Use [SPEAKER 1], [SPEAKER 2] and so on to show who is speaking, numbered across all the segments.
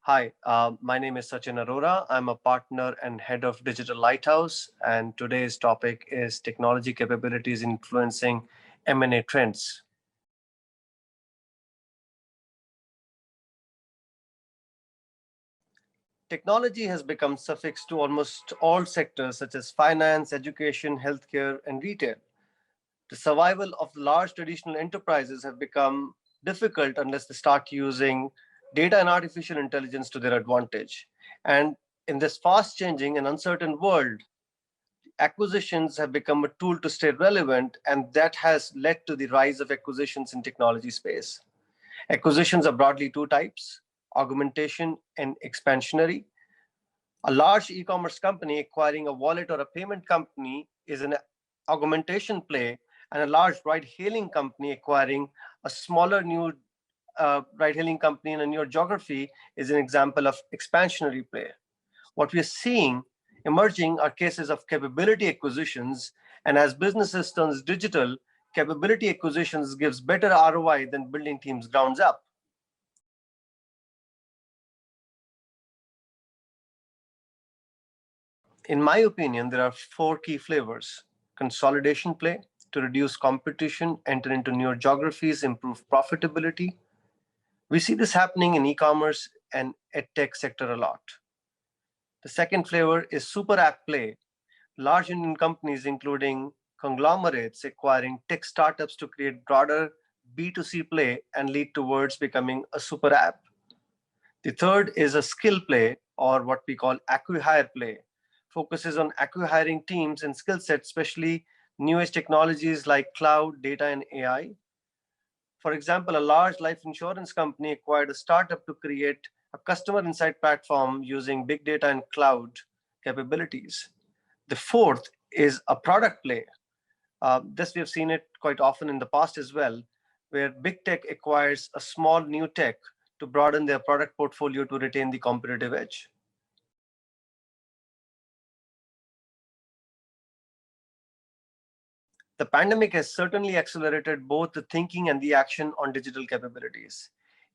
[SPEAKER 1] Hi, my name is Sachin Arora. I'm a partner and head of Digital Lighthouse, and today's topic is technology capabilities influencing M&A trends. Technology has become suffixed to almost all sectors such as finance, education, healthcare, and retail. The survival of large traditional enterprises have become difficult unless they start using data and artificial intelligence to their advantage. And in this fast changing and uncertain world, acquisitions have become a tool to stay relevant, and that has led to the rise of acquisitions in technology space. Acquisitions are broadly two types: augmentation and expansionary. A large e-commerce company acquiring a wallet or a payment company is an augmentation play, and a large ride-hailing company acquiring a smaller new ride-hailing company in a newer geography is an example of expansionary play. What we are seeing emerging are cases of capability acquisitions, and as businesses turns digital, capability acquisitions gives better ROI than building teams grounds up. In my opinion, there are four key flavors: consolidation play to reduce competition, enter into newer geographies, improve profitability. We see this happening in e-commerce and edtech sector a lot. The second flavor is super app play. Large Indian companies, including conglomerates, acquiring tech startups to create broader B2C play and lead towards becoming a super app. The third is a skill play, or what we call acquihire play, focuses on acquiring teams and skill sets, especially newest technologies like cloud, data, and AI. For example, a large life insurance company acquired a startup to create a customer insight platform using big data and cloud capabilities. The fourth is a product play. This we have seen it quite often in the past as well, where big tech acquires a small new tech to broaden their product portfolio to retain the competitive edge. The pandemic has certainly accelerated both the thinking and the action on digital capabilities.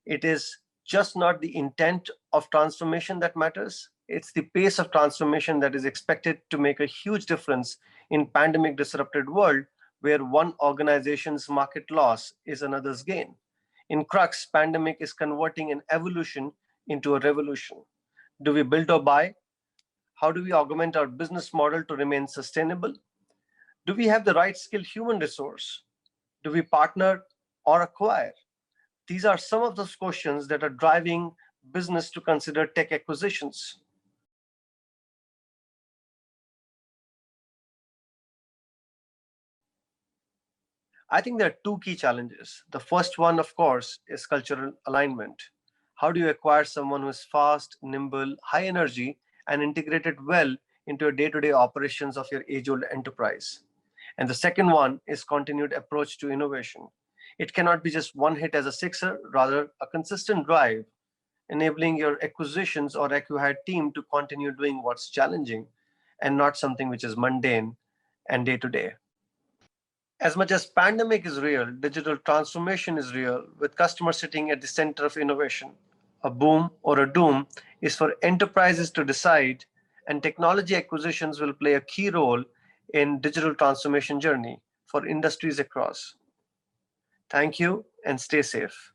[SPEAKER 1] It is just not the intent of transformation that matters, it's the pace of transformation that is expected to make a huge difference in pandemic disrupted world where one organization's market loss is another's gain. In crux, pandemic is converting an evolution into a revolution. Do we build or buy? How do we augment our business model to remain sustainable? Do we have the right skilled human resource? Do we partner or acquire? These are some of those questions that are driving business to consider tech acquisitions. I think there are two key challenges. The first one, of course, is cultural alignment. How do you acquire someone who is fast, nimble, high energy, and integrated well into your day-to-day operations of your age-old enterprise? And the second one is continued approach to innovation. It cannot be just one hit as a sixer, rather a consistent drive, enabling your acquisitions or acquired team to continue doing what's challenging and not something which is mundane and day to day. As much as pandemic is real, digital transformation is real, with customers sitting at the center of innovation. A boom or a doom is for enterprises to decide, and technology acquisitions will play a key role in digital transformation journey for industries across. Thank you and stay safe.